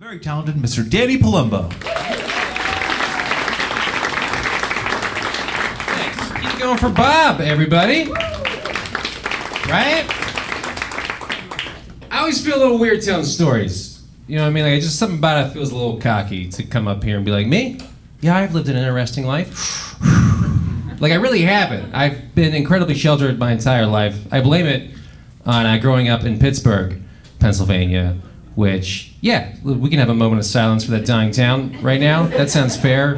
very talented Mr. Danny Palumbo. Thanks. Keep going for Bob, everybody. Right? I always feel a little weird telling stories. You know what I mean? Like, just something about it feels a little cocky to come up here and be like, me? Yeah, I've lived an interesting life. Like, I really haven't. I've been incredibly sheltered my entire life. I blame it on growing up in Pittsburgh, Pennsylvania, which, yeah, we can have a moment of silence for that dying town right now. That sounds fair.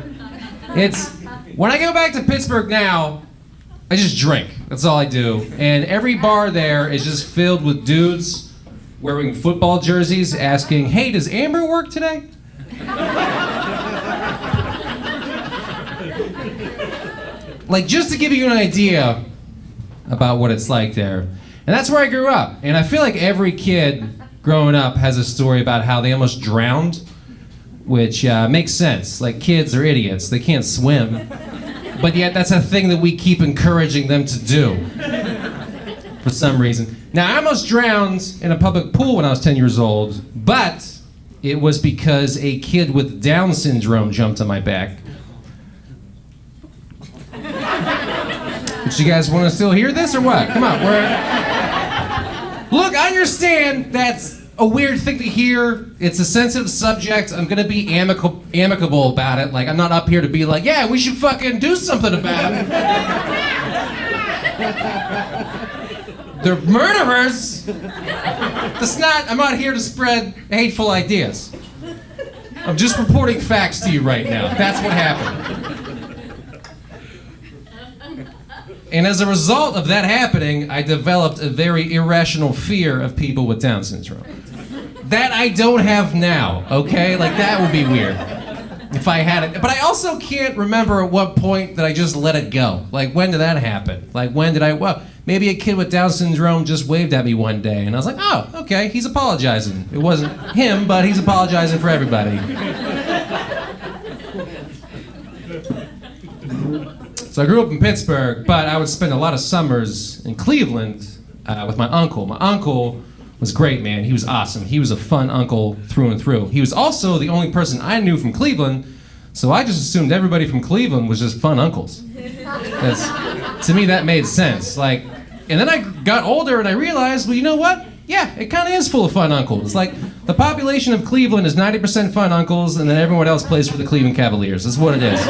When I go back to Pittsburgh now, I just drink. That's all I do. And every bar there is just filled with dudes wearing football jerseys asking, hey, does Amber work today? Like, just to give you an idea about what it's like there. And that's where I grew up. And I feel like every kid growing up has a story about how they almost drowned, which makes sense. Like, kids are idiots. They can't swim. But yet that's a thing that we keep encouraging them to do for some reason. Now, I almost drowned in a public pool when I was 10 years old, but it was because a kid with Down syndrome jumped on my back. But you guys want to still hear this or what? Come on, Look, I understand that's a weird thing to hear. It's a sensitive subject. I'm gonna be amicable about it. Like, I'm not up here to be like, yeah, we should fucking do something about it. They're murderers. I'm not here to spread hateful ideas. I'm just reporting facts to you right now. That's what happened. And as a result of that happening, I developed a very irrational fear of people with Down syndrome. That I don't have now, okay? Like, that would be weird if I had it. But I also can't remember at what point that I just let it go. Like, when did that happen? Like, well, maybe a kid with Down syndrome just waved at me one day, and I was like, oh, okay, he's apologizing. It wasn't him, but he's apologizing for everybody. So I grew up in Pittsburgh, but I would spend a lot of summers in Cleveland with my uncle. My uncle was great, man. He was awesome. He was a fun uncle through and through. He was also the only person I knew from Cleveland, so I just assumed everybody from Cleveland was just fun uncles. To me, that made sense. Like, and then I got older and I realized, well, you know what? Yeah, it kind of is full of fun uncles. Like, the population of Cleveland is 90% fun uncles, and then everyone else plays for the Cleveland Cavaliers. That's what it is.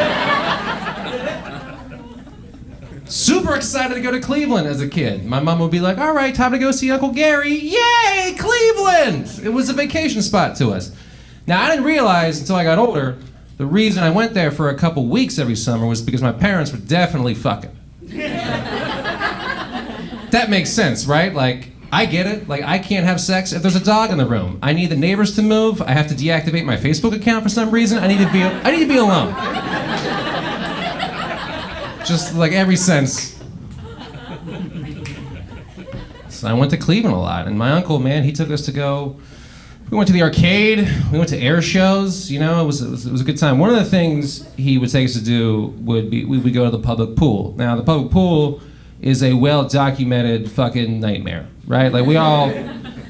Super excited to go to Cleveland as a kid. My mom would be like, all right, time to go see Uncle Gary. Yay, Cleveland! It was a vacation spot to us. Now, I didn't realize until I got older, the reason I went there for a couple weeks every summer was because my parents were definitely fucking. That makes sense, right? Like, I get it. Like, I can't have sex if there's a dog in the room. I need the neighbors to move. I have to deactivate my Facebook account for some reason. I need to be alone. Just like every sense. So I went to Cleveland a lot, and my uncle, man, he took us to go. We went to the arcade. We went to air shows. You know, it was a good time. One of the things he would take us to do would be we would go to the public pool. Now, the public pool is a well-documented fucking nightmare, right? Like, we all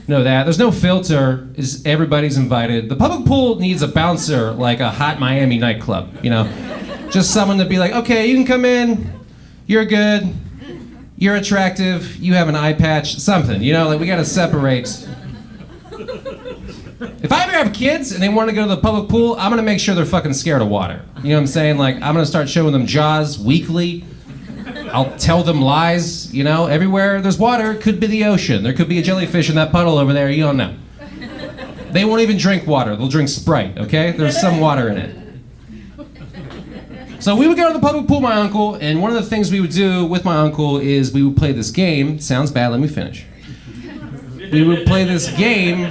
know that. There's no filter. Everybody's invited. The public pool needs a bouncer, like a hot Miami nightclub. You know. Just someone to be like, okay, you can come in, you're good, you're attractive, you have an eye patch, something, you know, like, we gotta separate. If I ever have kids and they want to go to the public pool, I'm gonna make sure they're fucking scared of water. You know what I'm saying? Like, I'm gonna start showing them Jaws weekly. I'll tell them lies, you know, everywhere there's water, it could be the ocean. There could be a jellyfish in that puddle over there, you don't know. They won't even drink water, they'll drink Sprite, okay? There's some water in it. So we would go to the public pool, my uncle, and one of the things we would do with my uncle is we would play this game. Sounds bad, let me finish. We would play this game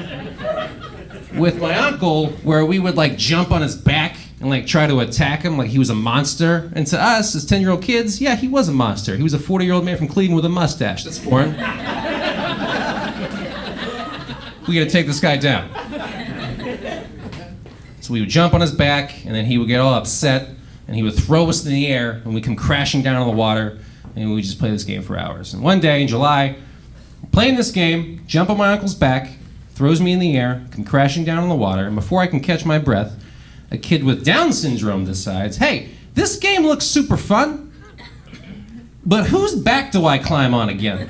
with my uncle where we would, like, jump on his back and, like, try to attack him like he was a monster. And to us, as 10-year-old kids, yeah, he was a monster. He was a 40-year-old man from Cleveland with a mustache. That's foreign. We gotta take this guy down. So we would jump on his back, and then he would get all upset, and he would throw us in the air, and we'd come crashing down in the water, and we would just play this game for hours. And one day in July, playing this game, jump on my uncle's back, throws me in the air, come crashing down in the water, and before I can catch my breath, a kid with Down syndrome decides, hey, this game looks super fun, but whose back do I climb on again?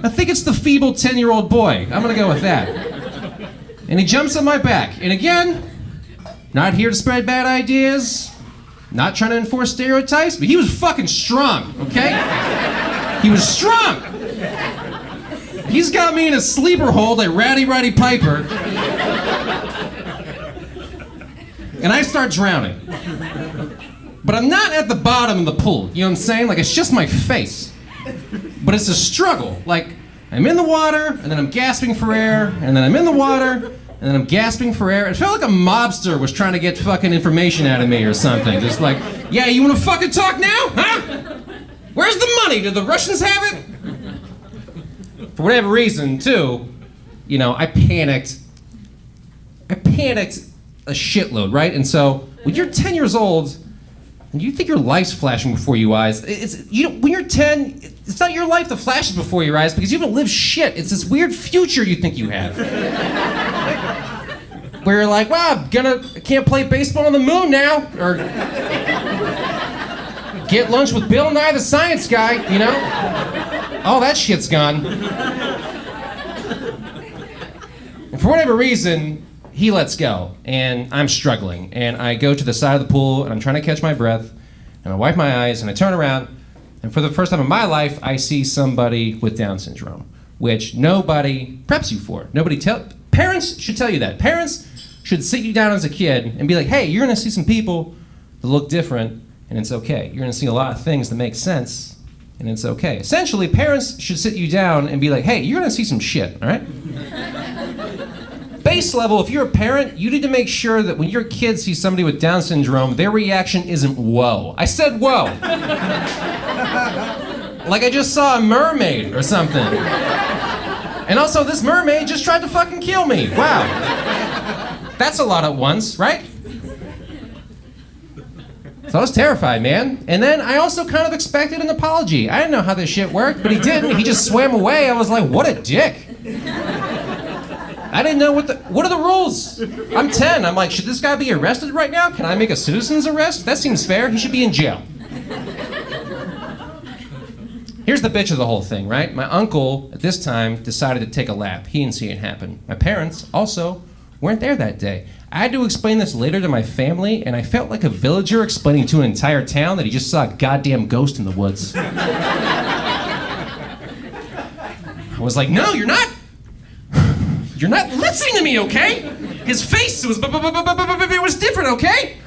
I think it's the feeble 10-year-old boy. I'm gonna go with that. And he jumps on my back. And again, not here to spread bad ideas, not trying to enforce stereotypes, but he was fucking strong, okay? He was strong. He's got me in a sleeper hold like Rowdy Roddy Piper. And I start drowning. But I'm not at the bottom of the pool, you know what I'm saying? Like, it's just my face. But it's a struggle. Like, I'm in the water, and then I'm gasping for air, and then I'm in the water, and then I'm gasping for air. It felt like a mobster was trying to get fucking information out of me or something. Just like, yeah, you wanna fucking talk now? Huh? Where's the money? Did the Russians have it? For whatever reason, too, you know, I panicked a shitload, right? And so, when you're 10 years old, and you think your life's flashing before your eyes, when you're 10, it's not your life that flashes before your eyes because you haven't lived shit. It's this weird future you think you have. Where you're like, wow, I can't play baseball on the moon now, or get lunch with Bill Nye the Science Guy, you know? All that shit's gone. And for whatever reason, he lets go, and I'm struggling. And I go to the side of the pool, and I'm trying to catch my breath, and I wipe my eyes, and I turn around, and for the first time in my life, I see somebody with Down syndrome, which nobody preps you for. Parents should tell you that. Parents should sit you down as a kid and be like, hey, you're gonna see some people that look different, and it's okay. You're gonna see a lot of things that make sense, and it's okay. Essentially, parents should sit you down and be like, hey, you're gonna see some shit, all right? Base level, if you're a parent, you need to make sure that when your kid sees somebody with Down syndrome, their reaction isn't whoa. I said whoa. Like I just saw a mermaid or something. And also, this mermaid just tried to fucking kill me. Wow. That's a lot at once, right? So I was terrified, man. And then I also kind of expected an apology. I didn't know how this shit worked, but he didn't. He just swam away. I was like, what a dick. I didn't know what are the rules? I'm 10. I'm like, should this guy be arrested right now? Can I make a citizen's arrest? That seems fair. He should be in jail. Here's the bitch of the whole thing, right? My uncle, at this time, decided to take a lap. He didn't see it happen. My parents also weren't there that day. I had to explain this later to my family, and I felt like a villager explaining to an entire town that he just saw a goddamn ghost in the woods. I was like, no, you're not listening to me, okay? His face was different, okay?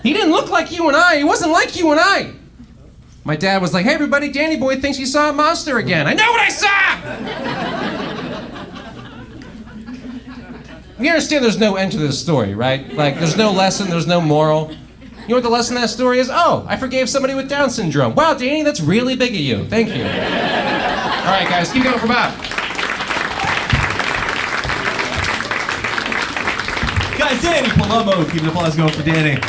He didn't look like you and I. He wasn't like you and I. My dad was like, hey everybody, Danny boy thinks he saw a monster again. I know what I saw! You understand there's no end to this story, right? Like, there's no lesson, there's no moral. You know what the lesson of that story is? Oh, I forgave somebody with Down syndrome. Wow, Danny, that's really big of you. Thank you. All right, guys, keep going for Bob. Guys, Danny Palumbo, keep the applause going for Danny.